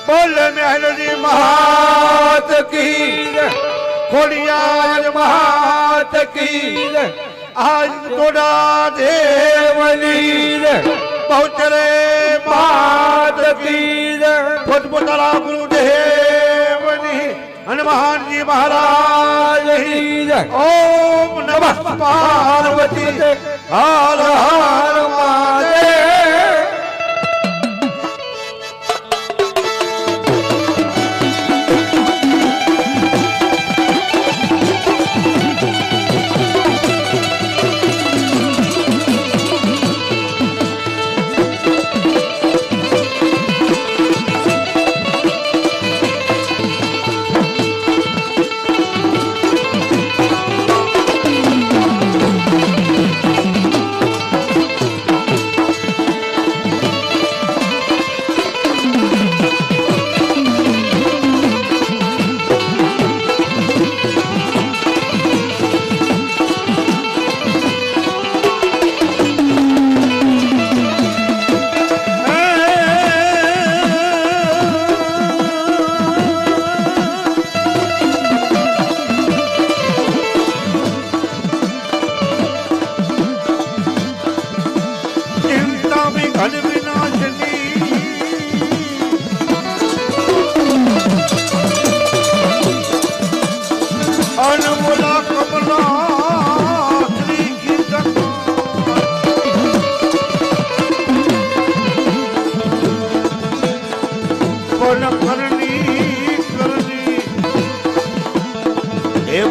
बोल मेहरजी महात की खोड़ियार महात की आज तोड़ा देवनी पहुंचरे महात की पोतपोतारा गुरुदेवनी हनुमान जी महाराज ओम नमः पार्वती हर हर महादेव।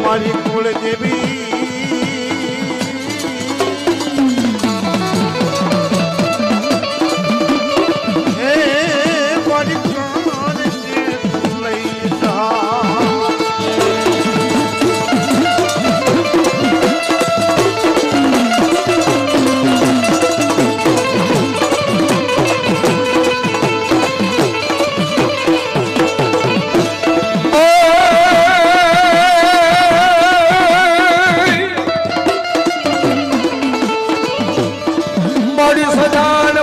मारी कुल देवी मारी प्राण लई जा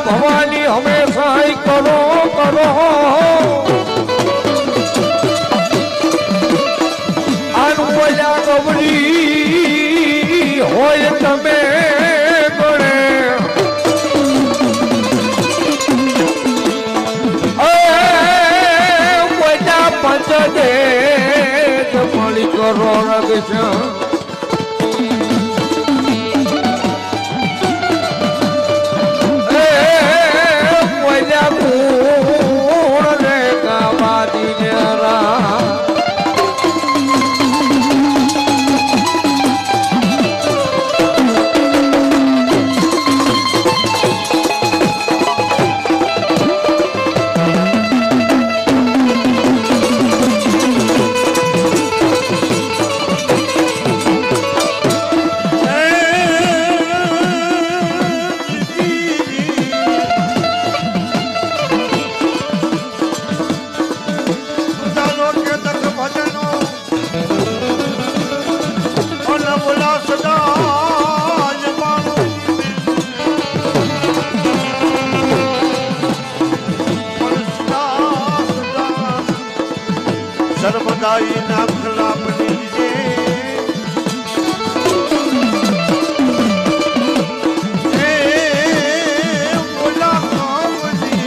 भवानी हमेशा ही करो करो आनुया गवरी होय तमे गणे वजा पंच दे मणि करो रगश सर्वदाई नाम खिलाफ दीजिए बोला काम जी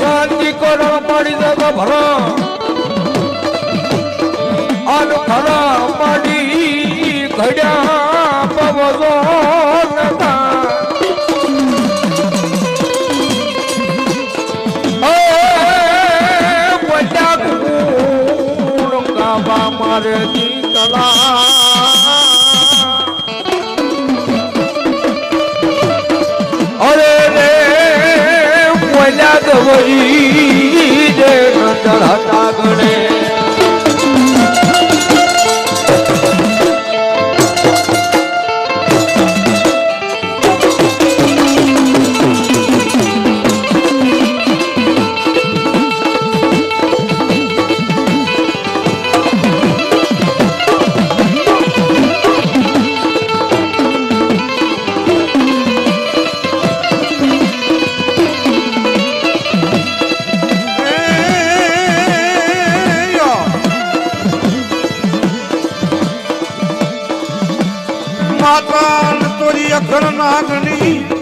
शांति करो माड़ी जगह भरा अन भरा माड़ी घड़ा पवजो नता बड़ा गुण का मारे दी कला अरे रे बोला વળી રે નંદર હતા ગણે માતા તોરી અખર નાગની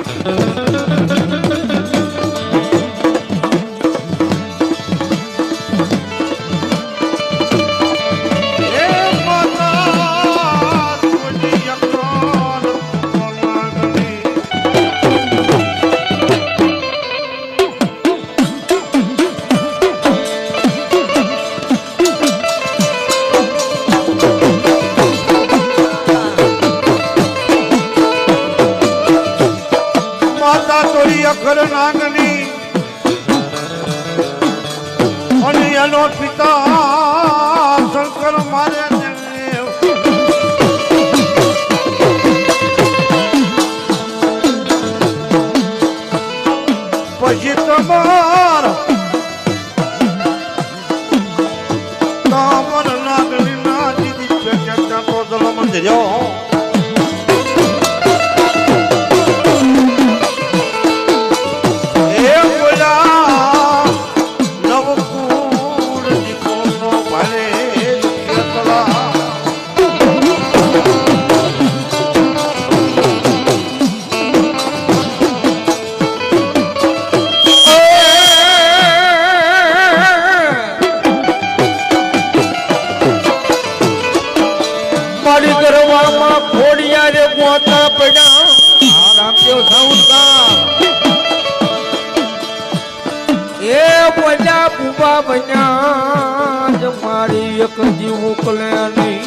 અખર નાગની અને એનો પિતા શંકર મારે પછી તમાર નાગની ના દીદી તો જલમ ધર્યો મારી એક જીવ ઉકલે નહીં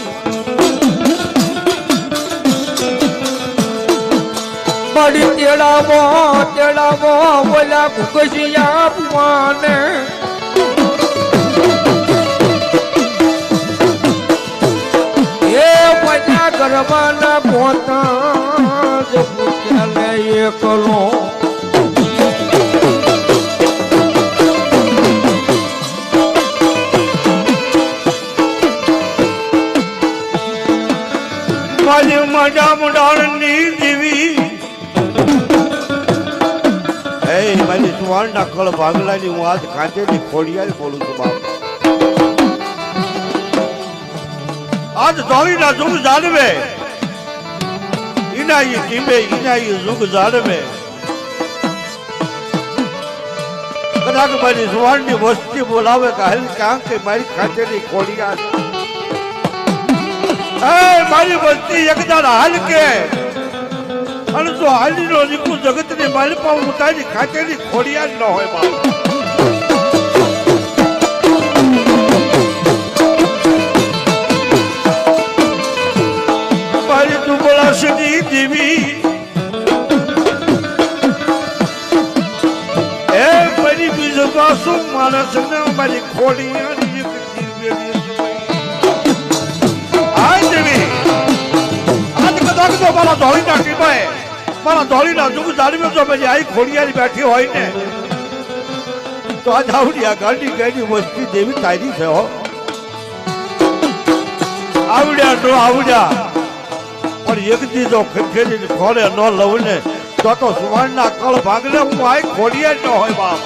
મારી તેડાવો બોલા કુકસિયા પુવાને એ બધા ગરબાના પોતા જ પૂછ્યા એકલો મજા મુડાળની દેવી એ મારી સુવાળના કળ ભાગલાની હું આજ કાંચેની ખોડિયાલ બોલું છું બાપ આજ ધોળીના જુગ જાળવે ઇનાઈ ટીમે ઇનાઈ જુગ જાળવે કદાચ મારી સુવાળની વસ્તી બોલાવે કે હાલ ક્યાં કે મારી કાંચેની ખોડિયાલ મારી વસ્તી એકદાર હાલ કે અને તો હાલી નો રીકુ જગત ની માલપા ઉતારી ખાતેની ખોડિયાર ન હોય બાપ મારી તું બોલાશની દેવી એ મારી બીજો પાછો માણસ ને મારી ખોડિયાર મારા ધોળીના ટીપાએ મારા ધોળીના જુગ જાળવી જો પછી આઈ ખોડિયારી બેઠી હોય ને તો આ જાવડિયા ગાડી ગાડી વસ્તી દેવી તારી છે હો આવડ્યા નો આવડ્યા પણ એક દી જો ખેડી ખોડે ન લઉં ને તો સુવર્ણના કળ ભાગલે હું આઈ ખોડિયાર ન હોય બાપ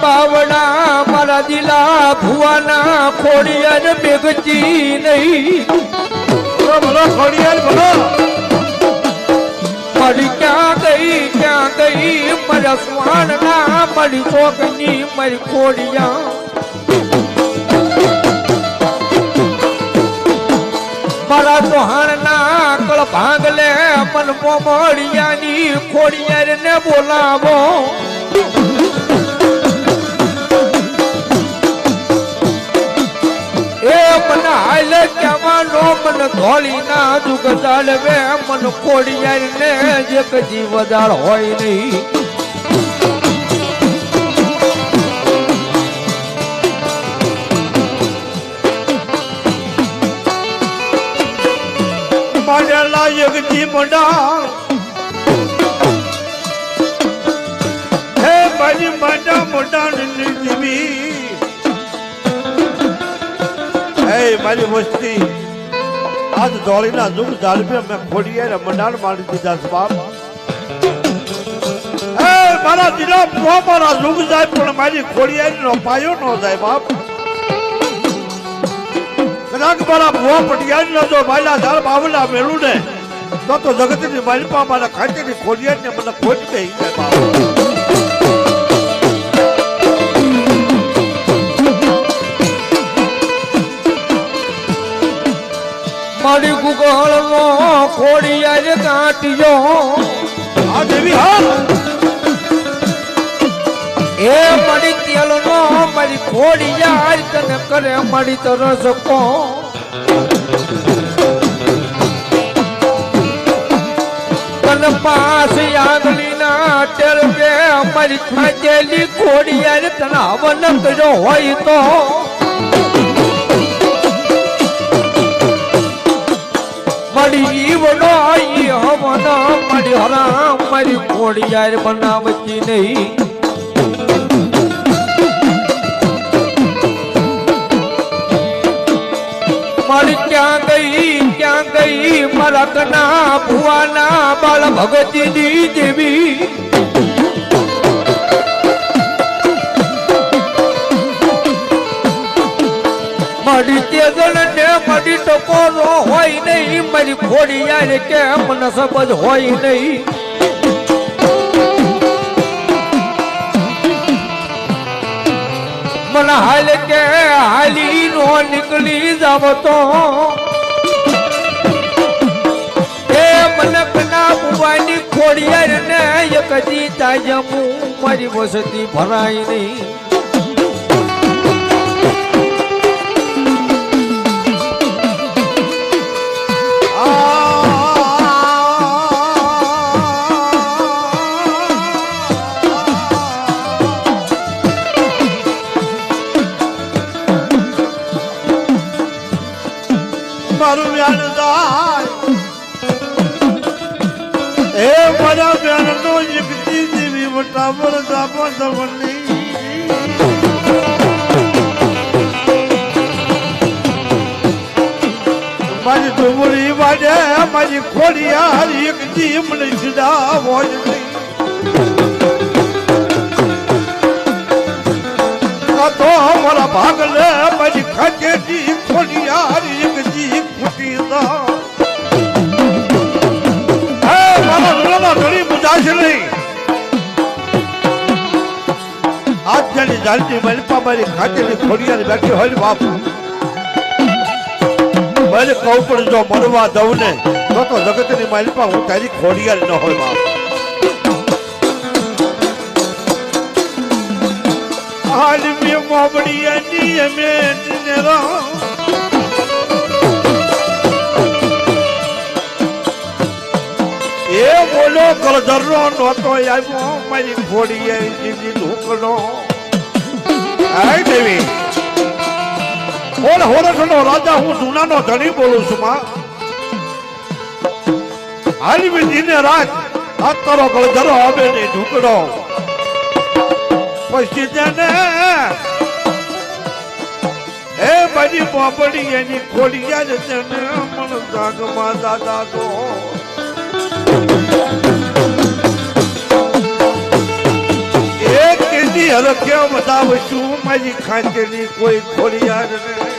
બાવડા મારા દિલા ભુવાના ખોડિયાર મેઘજી નહીં બોલો ખોડિયાર બોલો મારી ક્યાં ગઈ મારા સ્વાણના મારી ચોકની મારી ખોડિયા મારા તોહાણના કળ ભાગલે મન મોમડિયાની ખોડિયાર ને બોલાવો એ મન હાલ કેવાનો મન ધોળી ના જુગ જાળવે મન ખોડિયાર ને જે કજી વધાર હોય નહીં મારેલા યગજી મોડા હે મારી મોટા મોટા જીવી હે મારી વસ્તી આજ ધોળીના જુગ જાળવે મેં ખોડિયાર મંડાણ મારી દીધા છે બાપ હે મારા દિલા મારા જુગ જાય પણ મારી ખોડિયાર નો પાયો નો જાય બાપ કદાચ મારા ભુવા પટિયાર નો જો માયલા ધાર બાવલા મેળું ને તો જગતની માલિપા મારા ખાંચીની ખોડિયાર ને મને ખોટ ગઈ જાય બાપ મારી ગુગળ નો ખોડિયાર કાઢ્યો આ દેવી હા એ મારી તેલ નો મારી ખોડિયાર તને કરે મારી તરસ કો તન પાસ આગલી ના ટેલ બે મારી ખાંચેલી ખોડિયાર તને હવન કર્યો હોય તો મારી જીવનો આઈ હવન મારી હરામ મારી ખોડિયાર બનાવતી નહીં મારી ક્યાં ગઈ મારા કના ભુવાના બાળ ભગતીની દેવી મારી તેજલ ને મારી ટકોરો હોય નહીં મારી ખોડિયાર કે મને સબજ હોય નહીં મને હાલ કે હાલી નો નીકળી જાવ તો એ મને કના બુવાની ખોડિયાર ને એક દી તાજમું મારી વસતી ભરાય નહીં મારું વ્યાન જાય એ મારા વ્યાન નો એકતી દેવી વટાવર દાપા દવની મારી ડુંગળી વાડે મારી ખોડિયાર એક જી મને સીધા હોય નહીં તો મારા ભાગલે મારી ખાચેથી ખોડિયાર એક જી ફૂટી દા હે મારા રૂલામાં ઘણી બુજાશે નહીં આજ જાની જાલતી મલપા મારી ખાચેથી ખોડિયાર બેઠી હોય ને બાપ મને કહું પણ જો મરવા દઉં ને તો જગતની મલપા હું તારી ખોડિયાર ન હોય બાપ હાલવી મોબડીયાની અમે નેરા એ બોલો ગળધરો નહોતો આવ્યો મારી ખોડિયાર જીજી ઢોકનો આય દેવી હોરઠનો રાજા હું જૂનાનો ધણી બોલું છું માં હાલવી દીને રાજ આ તારો ગળધરો આવે ને ઢોકડો પછી જાને એ બધી પોપડી એની ખોડિયાર તને મન જાગમાં દાદા તો એક કેદી હરખ્યા બતાવશું મારી ખાંચેની કોઈ ખોડિયાર ને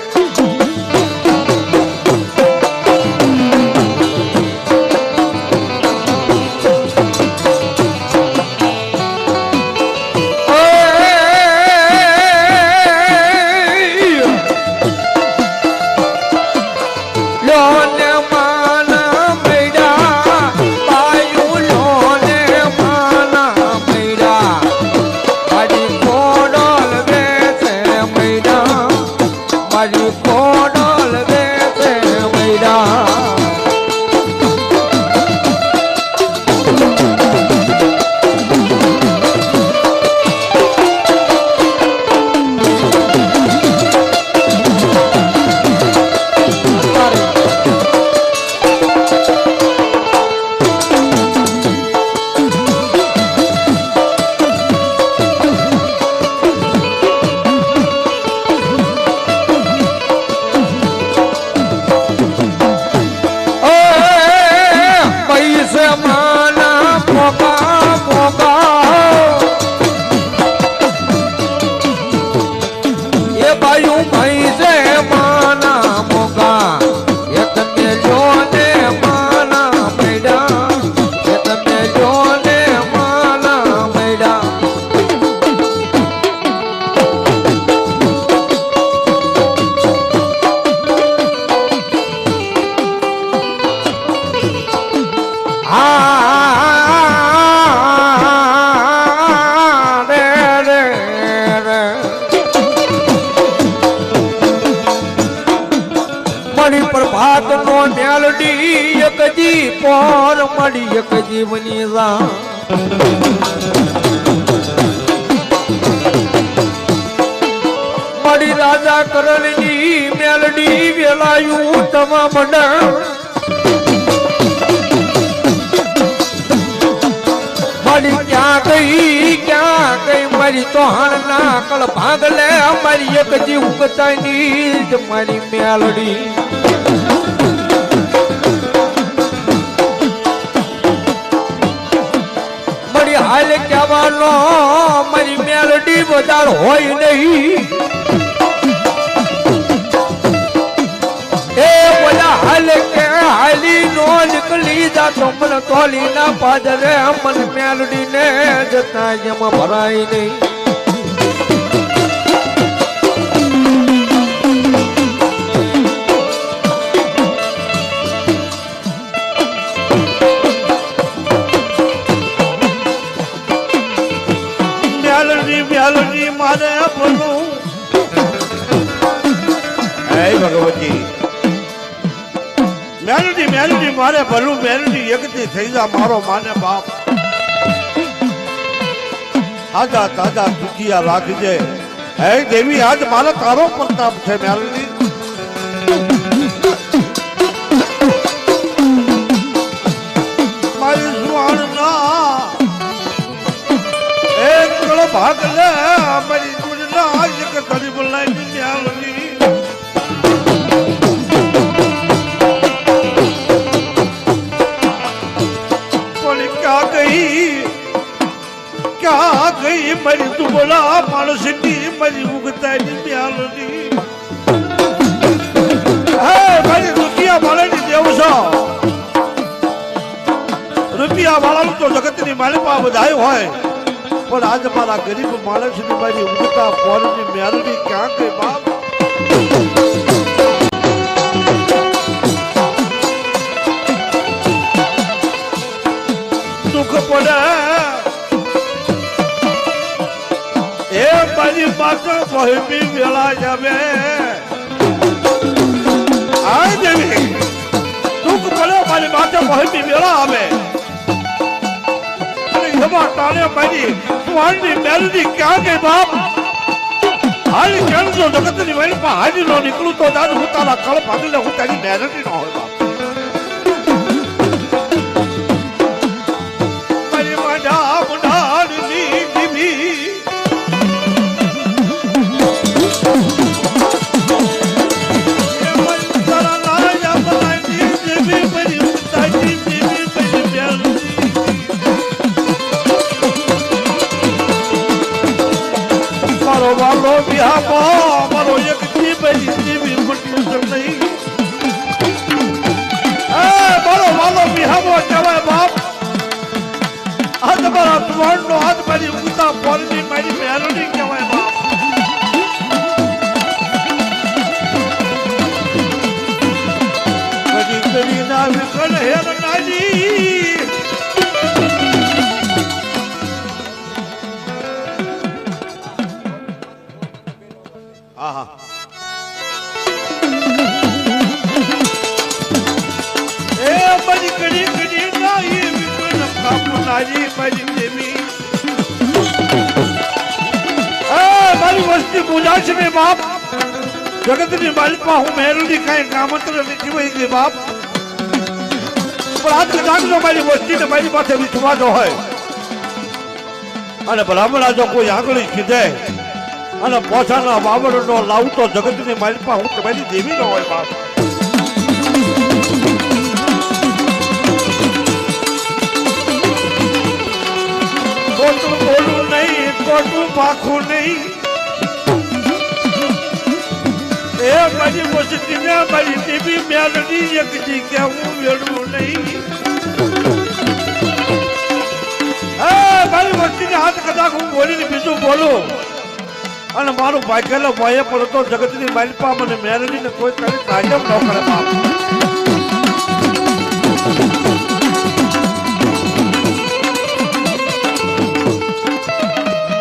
હાથનો મેલડી એક જી પોર મળી એક જીવની જા મળી રાજા કરણની મેલડી વેલાયું તમામ મળી ક્યાં ગઈ મારી તો હાણ ના કળ ભાગ લે અમારી એક જીવ ઉગતાની જ મારી મેલડી મળી હાલ કહેવાનો મારી મેલડી બજાર હોય નહીં એ બોલા હાલ કે હાલી નો નીકળી જાતો મને તોલી ના પાદરે મન મેલડી ને જતા જેમાં ભરાય નહીં મેલડી મારે બોલું હે ભગવતી મેલડી મારે ભલું મેલડી એકથી થઈ જા મારો માને બાપ આજા તાજા દુખિયા રાખજે હે દેવી આજ મારો તારો પ્રતાપ છે મેલડી મારી સુહાણ ના એક કળો ભાગ લે મારી દુનિયા એક તરી બોલાઈ મેલડી क्या गई मरी तू बोला मानस की मरी उगता मेलडी मरी रुपया वाले देवसा रुपया वाला तो जगत ની માલિપા બધાય હોય પણ આજ મારા ગરીબ માણસ ની મારી ઉગતા પોરની મેલડી ક્યાં ગઈ બાપ દુઃખ પડે એ મારી માતા બહેમી વેળા જાવે આ દેવી દુઃખ પડે મારી માતા બહેમી વેળા આવે અને એમાં તારે મારી સુહાણની મેલડી ક્યાં ગઈ બાપ હાલી કેમ જો જગતની મારી પાસે હાજી નો નીકળું તો દાદ હું તારા કળ ભાગીને હું તારી મેલડી નો હોય બાપ મારી માડા મુડાની દીવી वालो बिहार मारो एक जीवी नहीं मारो वालो बिहार जवाय बाप आज मारा तुम्हारो आज मेरी उगता पौनी मेरी मेलडी जवाय बाप कदी कदी ना विकल हेर नानी મારી વસ્તી પૂજા છે મેં બાપ જગતની માલિપા હું મેલડી કઈ કામંત્ર નથી વહી ગઈ બાપ પણ આજ કદાચ જો મારી વસ્તી ને મારી પાસે વિશ્વાસ હોય અને બ્રાહ્મણ જો કોઈ આગળ કીધે અને પોછાના વાવડનો લાવતો જગતની માલિપા હું તમારી દેવી નો હોય બાપ ખોટું બોલું નહીં ખોટું પાખું નહીં એ મારી વસ્તી ને મારી દેવી મેલડી એક જગ્યા હું વેડવું નહીં મારી વસ્તી ને હાથ કદાચ હું બોલીને બીજું બોલું અને મારું ભાગ્યેલો ભય પડતો જગતની માલિપા મને મેલડી ને કોઈ કરી કાયમ ન કરે બાપ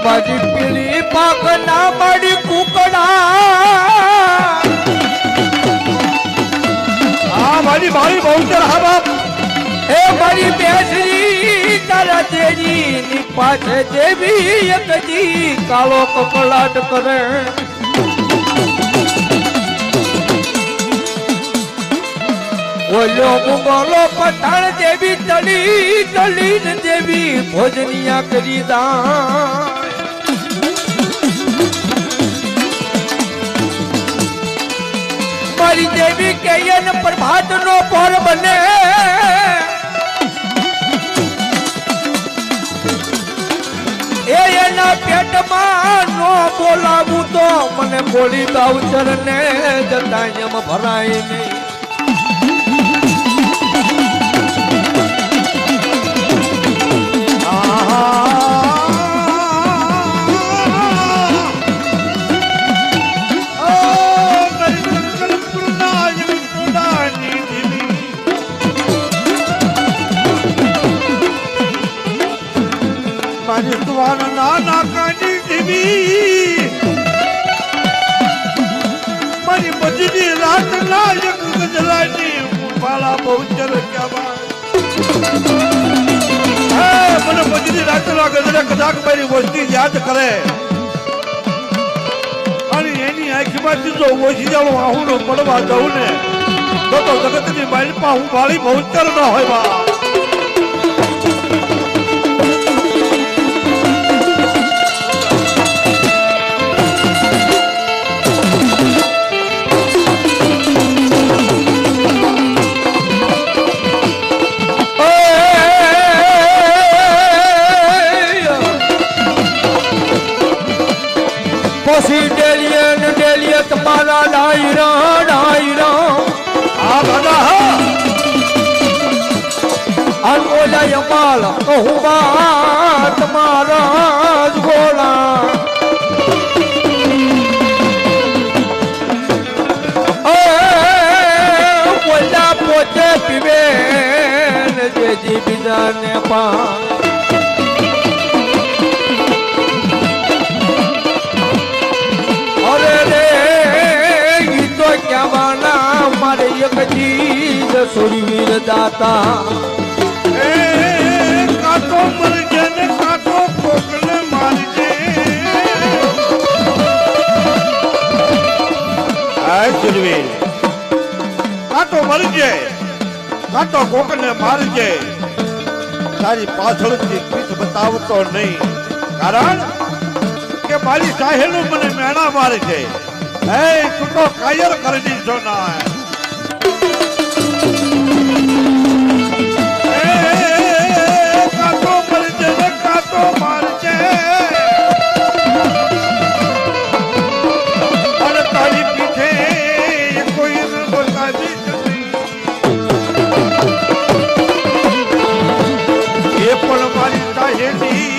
મારી પીળી પાક ના મારી કુકડા આ મારી મારી બહુચર હા બાપ એ મારી બેસરી તારા તેજી ની પાછે દેવી એકજી કાળો કકળાટ કરે ઓલો મુગલો પઠાણ દેવી તળી તળી દેવી ભોજનિયા કરી દા મારી દેવી કેયન પ્રભાત નો પર બને એ એના પેટમાં નો બોલાવું તો મને બોલી બાઉચર ને જતા એમ ભરાય નહીં નાના કાની દેવી મારી બજની રાત ના એક ગજરાની બાળા બહુચર ક્યાં મને બજની રાત ના ગજરા કદાચ મારી વસ્તી યાદ કરે અને એની આંખમાંથી જો ઓછી જાણો આહુનો પડવા જવું ને તો જગતની માલપા હું વાળી બહુચર ન હોય બા પછી ડેલિયત મારા ડાયરા આ બધા અન ઓલા યમાલ કહું બા તમારા જ ગોળા ઓલા પોતે પીવે જે બીજાને પા મારે એક ચીજ છોડી વીર દાતા કાતો મરજે ને કાતો કોકને મારજે આ સુરવીર કાતો મરજે કાતો કોકને મારજે તારી પાછળથી પીઠ બતાવતો નહીં કારણ કે મારી સાહેલું મને મેણા મારે છે તું તો કાયર કરી દીધો ના કાતો મરજે ને કાતો મારજે અને તારી પીઠે કોઈ બતાવી એ પણ મારી સાહેલી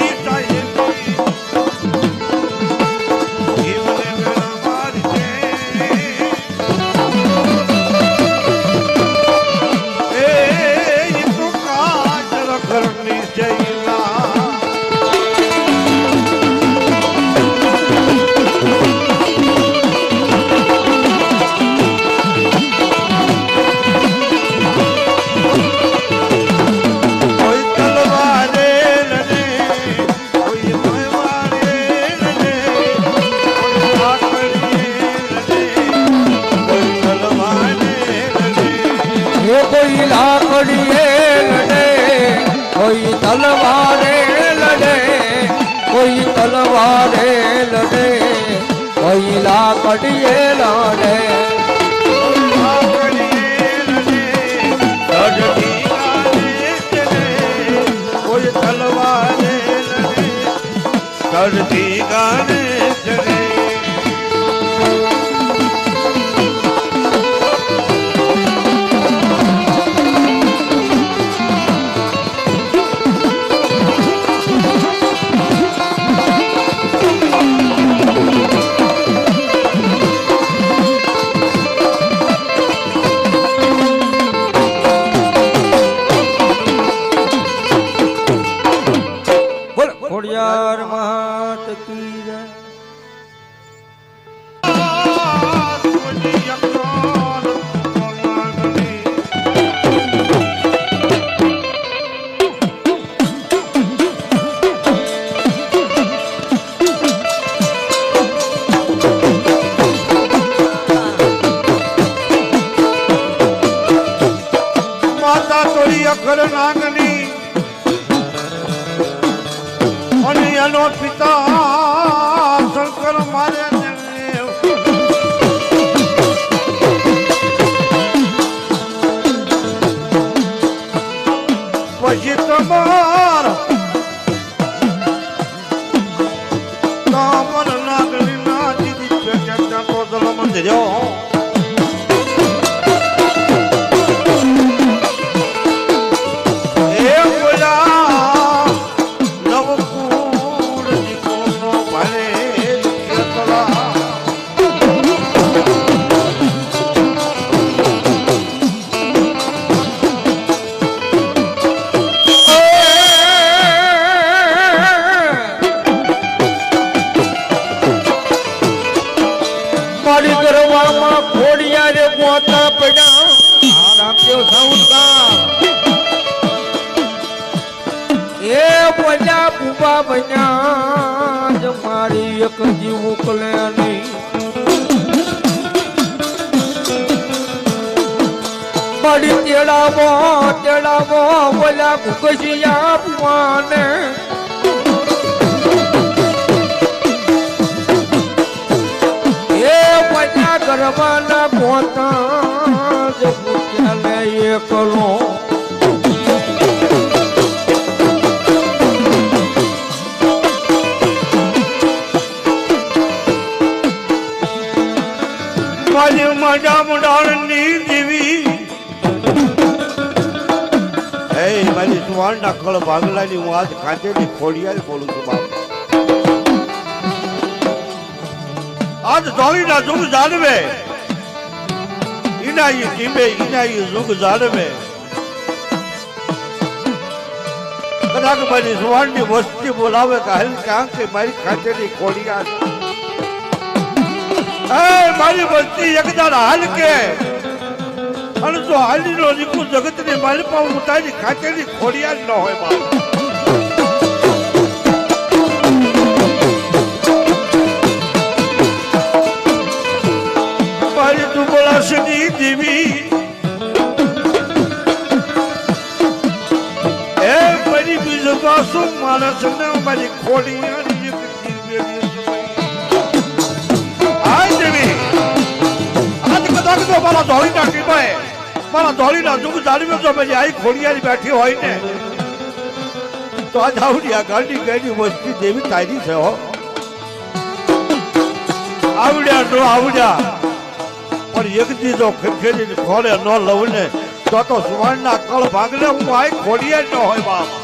કોઈ લાકડીએ લડે કોઈ તલવારે લડે કોઈ તલવારે લડે કોઈ લાકડીએ લડે કોઈ તલવારે લડે ચડતી ગાને ચડે ખોડિયાર માત કી જય માતા તોરી અખર નાગની અને એનો પિતા શંકર મારે પછી તમાર કામર નાગની ના દીદી પેટા તો દલમ ધર્યો મારી એક જીવ ઉકલે નહીં મારી તેડાવો બોલા ભૂકસિયા પુવાને એ બધા ગરબાના ગોતા જ પૂછ્યા એકલો મજા મુડાળની દેવી એ મારી સુવાણના કળ ભાગલાની હું આજ કાંચેની ખોડિયાર બોલું છું બાપ આજ ધોળીના જુગ જાણવે ઇનાઈ જીમે ઇનાઈ જુગ જાણવે કદાચ મારી સુવાણની વસ્તી બોલાવે કે હાલ ક્યાં કે મારી કાંચેની ખોડિયાર મારી વસ્તી એકદાર હાલ કે અને જો હાલી નો નીકળું જગત ની મારી પાસે ઉતારી ખાતેની ખોડિયાર ન હોય બાપ મારી તું બોલાશની દેવી એ મારી બીજું પાછું માણસ ને મારી ખોડિયાર મારા ધોળીના ટીમાએ મારા ધોળીના જુગ જાળવી જો મેં આઈ ખોડિયારી બેઠી હોય ને તો આ જાવડી આ ગાડી ગઈ વસ્તી દેવી તારી છે હો આવડ્યા નો આવડ્યા પણ એક દી જો ખેખેરી ખોડે ન લઉં ને તો સુવર્ણના કળ ભાગલે હું આઈ ખોડિયાર ન હોય બાપ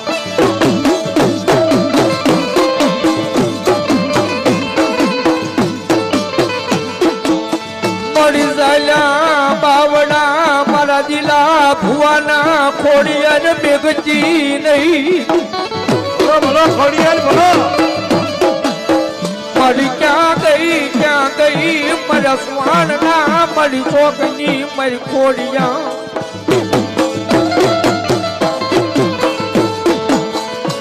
બાવડા મારા દિલા ભુવાના ખોડિયાર બેગતી નહીં બોલો ખોડિયાર બોલો મારી ક્યાં ગઈ મારા સ્વાણના મારી ચોકની મારી ખોડિયા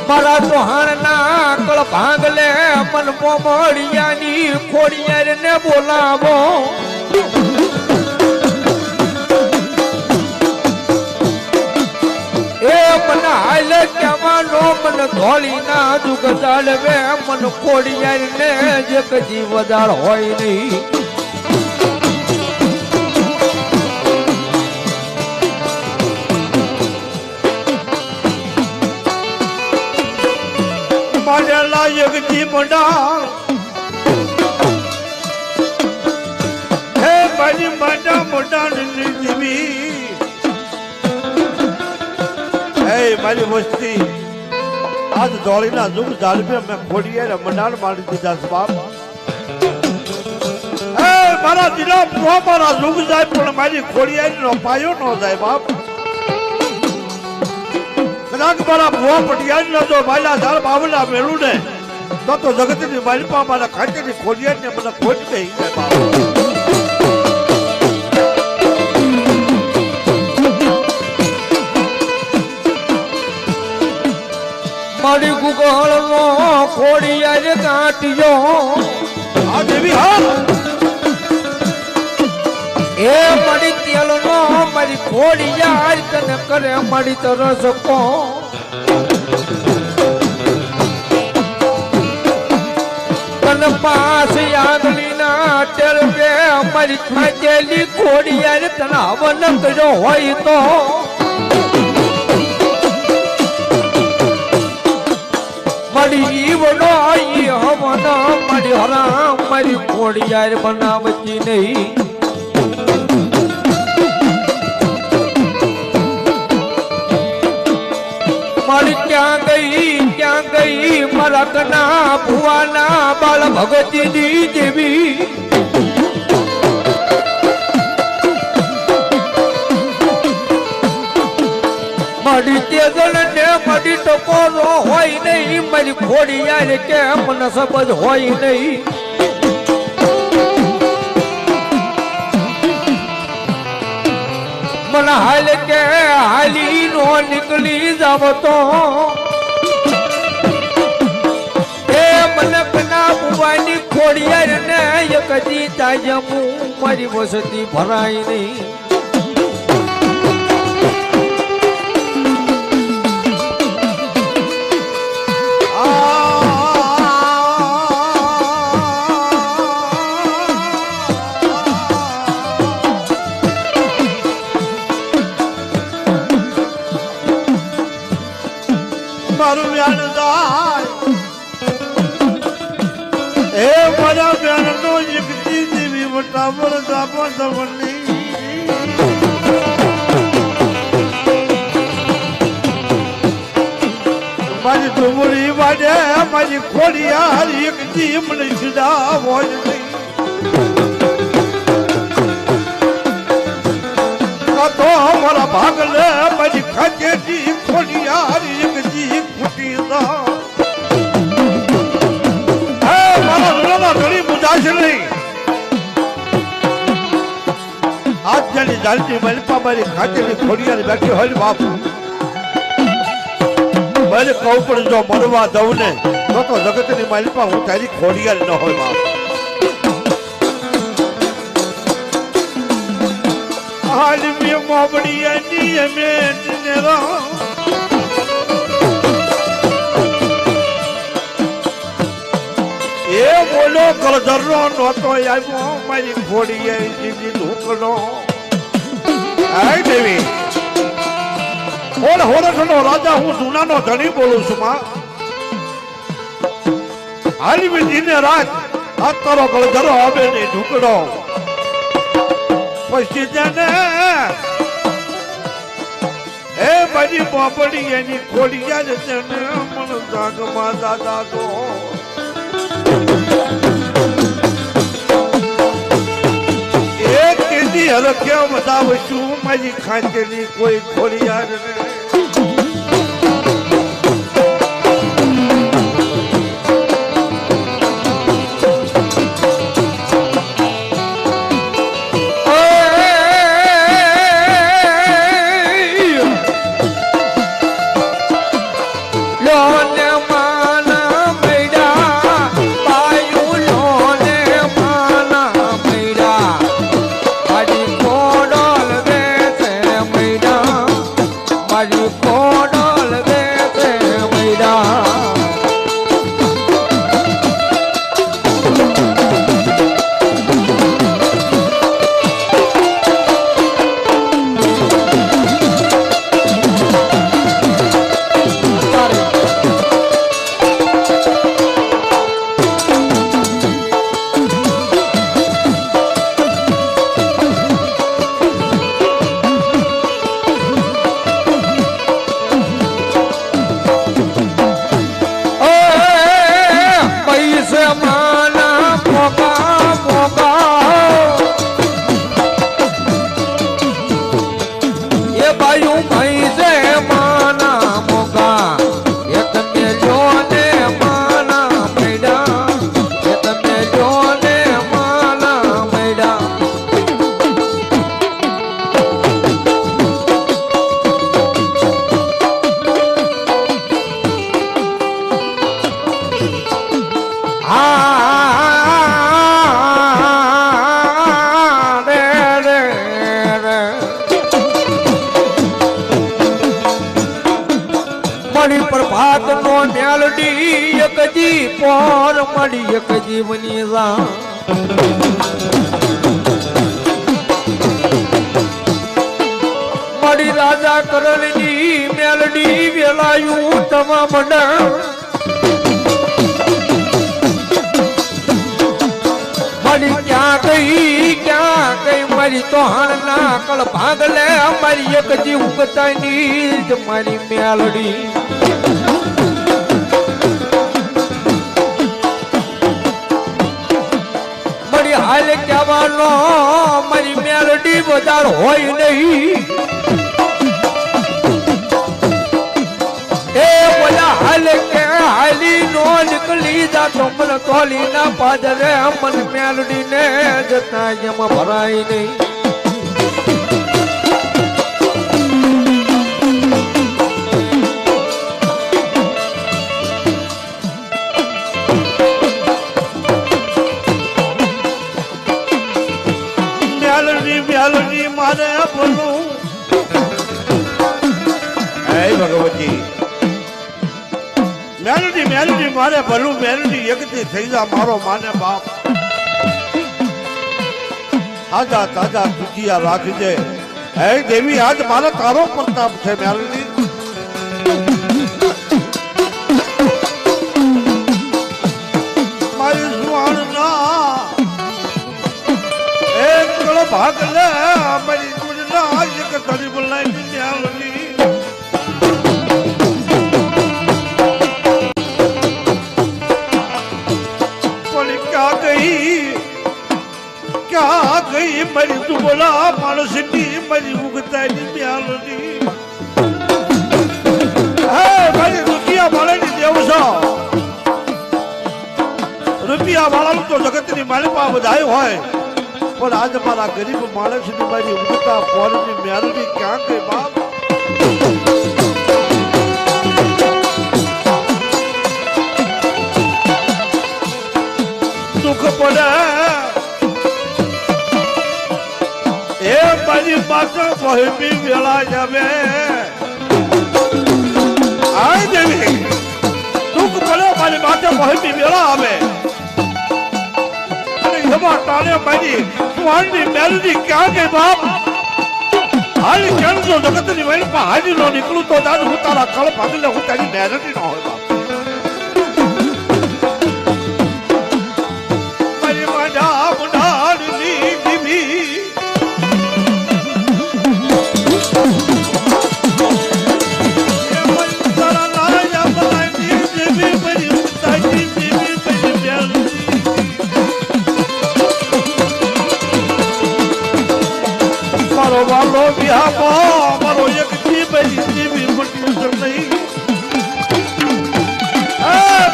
મારા ચૌહાણના કળ ભાંગલે મન મોમડિયાની ખોડિયાર ને બોલાવો મન હાલ કહેવાનો મન ધોળી ના દુઃખ ચાલવે મન ખોડિયાર ને જે કદી વધાર હોય નહીં મારે લાયક જી મંડા હે મારી મંડા મોટા ની જીવી મારી વસ્તી આજ ધોળીના જુગ જાળવે મેં ખોડિયાર મંડાણ મારી દીધા છે બાપ મારા દિલા મારા જુગ જાય પણ મારી ખોડિયાર નો પાયો ન જાય બાપ કદાચ મારા ભુવા પટિયાર નો જો માલા ઝાડ બાવલા મેળું ને તો જગતની માલિપા મારા ખાતેની ખોડિયાર ને મને ખોટ ગઈ જાય બાપ મારી ગુગળ નો ખોડિયાર કાઢ્યો આ દેવી હા એ મારી તેલ નો મારી ખોડી યાર તને કરે મળી તરસ કો તને પાસ આંગળી ના ટેલ બે મારી ખાચેલી ખોડી યાર તને હવન કર્યો હોય તો મારી ઈવડો ઈ હવન મારી હરામ મારી ખોડી યાર બનાવતી નહીં મારી ક્યાં ગઈ મારા કના ભુવાના બાળ ભગતીની દેવી મારી તેજલ ને મારી ટકોરો હોય નહીં મારી ખોડી યાર કે મને સબજ હોય નહીં મને હાલ કે હાલી નો નીકળી જાવ તો એ મને કના બુવાની ખોડિયાર ને એક દી તાજમું મારી વસતી ભરાય નહીં મારું વ્યાન જાય એ મારા વ્યાન નો એકતી દેવી મોટા વરદા બંધવની મારી ડુંગળી વાડે મારી ખોડિયાર એકતી મને જુદા હોય નહીં તો મારા ભાગલે મારી ખાચેથી ખોડિયાર એકતી ફૂટી દા હે મારા વિરોધા ઘણી મુજાશે નહીં આજ જાની જાલતી મલપા મારી ખાચેથી ખોડિયાર બેઠી હોય બાપુ મને કહું પણ જો મરવા દઉં ને તો જગતની મલપા હું તારી ખોડિયાર ન હોય બાપુ હાલવી મોબડી અની મેં નેરા એ બોલો કરદરનો નહોતો આવ્યો મારી ખોડી જીજી ઢોકલો આય દેવી હોરઠનો રાજા હું જૂનાનો ધણી બોલું છું માં હાલવી દિને રાત આ તારો કરદરો આવે ને ઢોકડો પછી જાને એ બધી પોપડી એની ખોડી જાય છે ને મન જાગમાં દાદા તો એ કેદી હર કેમ બતાવશું મારી ખાંચેલી કોઈ ખોડી યાર ને મારી પ્રભાત નો મેલડી એકજી પોર મળી એક જીવની રા મારી રાજા કરણની મેલડી વેલાયું તમામ મારી ક્યાં ગઈ મારી તો હણના કળ ભાગલે મારી એક જીવ ઉગતાની જ મારી મેલડી મારી હાલ કહેવાનો મારી મેલડી વધાર હોય નહીં એ બોલા હાલ કે હાલી નો નીકળી જાતો મને તોલી ના પાદરે મન મેલડી ને જતા એમાં ભરાય નહીં મેલડી મારે બોલું હે ભગવતી મેલડી મારે ભલું મેલડી એકથી થઈ જા મારો માને બાપ તાજા તાજા દુખિયા રાખજે હે દેવી આજ મારો તારો પ્રતાપ છે મેલડી મારી સુહાણ ના એક કળો ભાગ લે મારી દુનિયા એક તરી બોલાઈ મેલડી ક્યાં ગઈ મારી તું બોલા માણસની મારી ઉગતાની મ્યાલની હે મારી રૂપિયા વાળાની દેવ છો રૂપિયા વાળાનું તો જગતની માલિપા બધાય હોય પણ આજ મારા ગરીબ માણસની મારી ઉગતા પોરની મ્યાલની ક્યાં ગઈ બાપ દુઃખ પડે એ મારી માતા વહેમી વેળા જાવે આય દેવી દુઃખ પડે મારી માતા વહેમી વેળા આવે અને એમાં તારે મારી સુહાણની મેલડી ક્યાં ગઈ બાપ હાલી કેમ જો જગતની વૈન પર હાજી નો નીકળું તો દાદ હું તારા કળ ભાગલે હું તારી મેલડી ન હોય બાપ મારી માડા મુડાડની દીવી મારો વાલો બિહામાં મારો એક જીવની જીવી મટી નહીં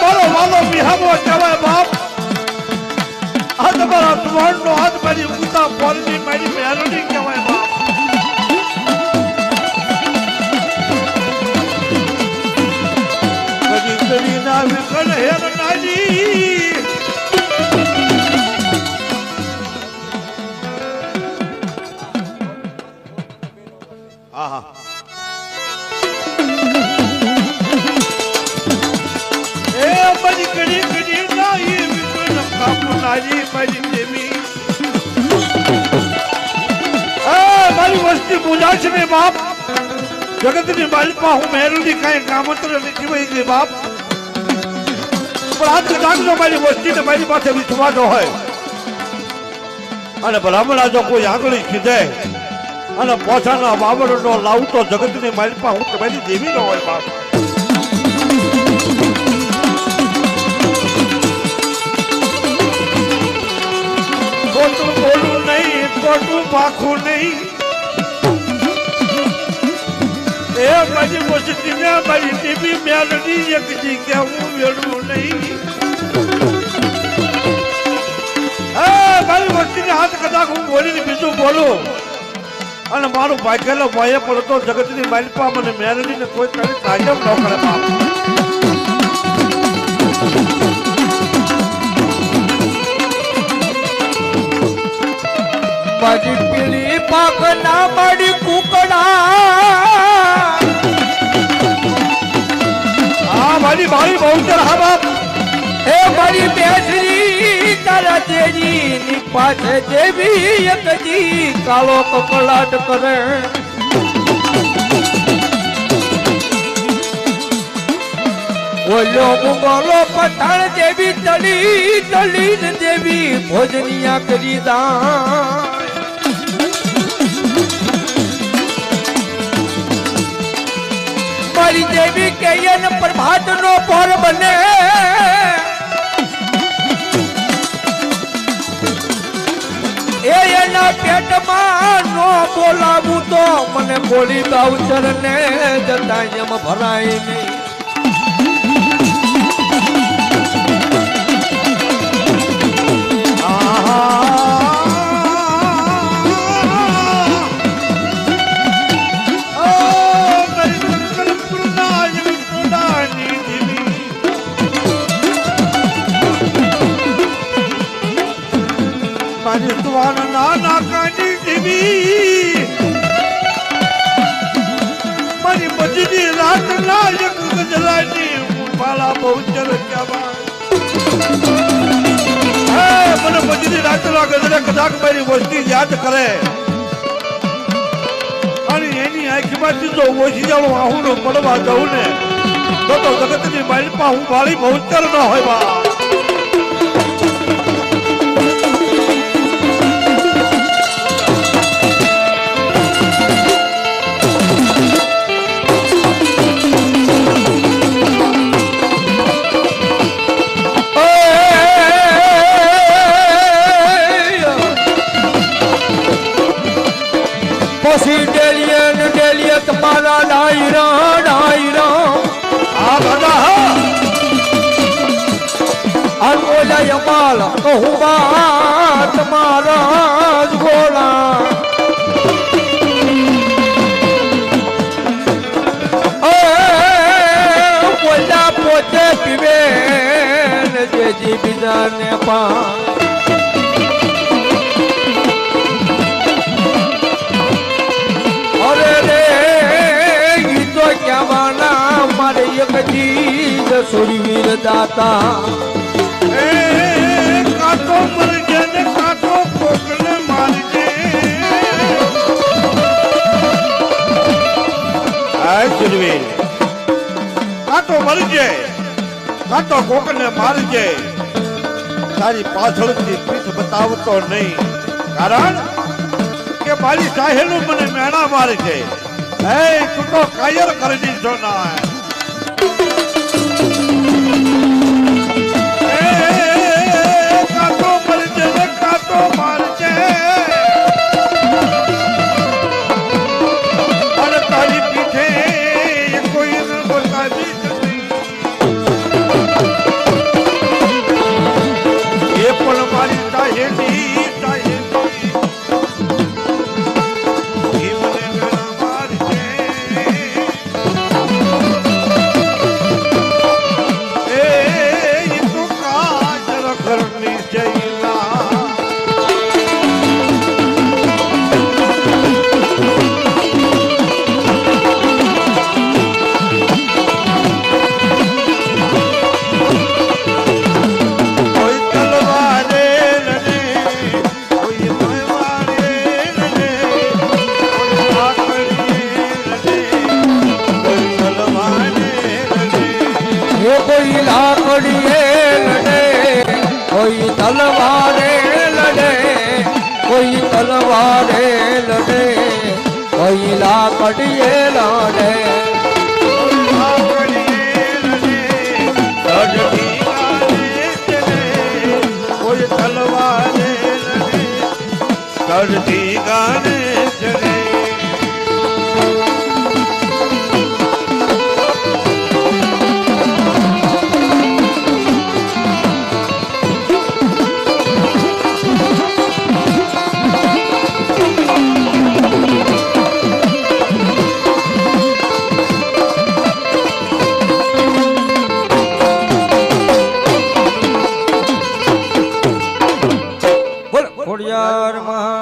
મારો વાલો બિહામાં કહેવાય બાપ આ તમારા સુવર્ણનો હાથ મારી ઉગતા પોરની મારી મેલડી કહેવાય બાપ કદી કદી ના વિકલ હેર નાની મારી વસ્તી પૂજા છે ને બાપ જગતની માલિપા હું મેલડી કઈ કામંત્ર નથી વહી ગઈ બાપ પણ આજ કદાચ મારી વસ્તી ને મારી પાસે વિશ્વાસ હોય અને ભલામણા જો કોઈ આગળ કીધે અને પોછાના વાવડનો લાવું તો જગતની માલિપા હું તમારી દેવી ન હોય બાપ ખોટું બોલું નહીં ખોટું પાખું નહીં એ મારી વસ્તી ને મારી દેવી મેલડી એક જી કે હું વેડું નહીં મારી વસ્તી ને હાથ કદાચ હું બોલીને બીજું બોલું અને મારું ભાગ્યેલો ભય પડતો જગતની માલિપા મને મેલડી ને કોઈ કરી તાજબ ન કરે બાપ મારી પીળી પાક ના મારી કુકડા મારી બેસરી તારા તેજી ની પાછે જેવી એક જી કાળો કકળાટ કરે ઓલો મુગલો પઠાણ જેવી તળી તળી દેવી ભોજનિયા કરી દા મારી દેવી કૈયન પ્રભાત નો પર બને એ એના પેટમાં નો બોલાવું તો મને બોલી બાઉચર ને જતા એમ ભરાય નહીં નાના કાની દેવી મારી બજની રાત ના એક ગજરાની પાલા બહુચર ક્યાં મને બજની રાત ના ગજરા કદાચ મારી વસ્તી યાદ કરે અને એની આંખમાંથી જો ઓછી જાણું આહુનો પડવા જવું ને તો જગતની માલપા હું વાળી બહુચર ન હોય બા પછી ડેલિયન તમારા ડાયરા આ બધા અનોલય માલ કહું બા તમારા જ ગોળા બોલ્યા પોતે પીવે જેજી બીજાને પા મારે એક ચીજ સુરવીર દાતા કાંટો મરજે ને કાંટો કોકને મારજે આ સુરવીર કાંટો મરજે કાંટો કોકને મારજે તારી પાછળથી પીઠ બતાવતો નહીં કારણ કે મારી સાહેલું મને મેણા મારે છે તું તો કાયર કરી દીધો ના કાંટો મરજે ને કાંટો મારજે અને તારી પીઠે કોઈ બતાવી એ પણ મારી સાહેલી કોઈ લાકડીએ લડે કોઈ તલવારે લડે કોઈ તલવારે લડે કોઈ લાકડીએ લડે કોઈ તલવારે ચડતી ગાને ચડે ખોડિયાર મહા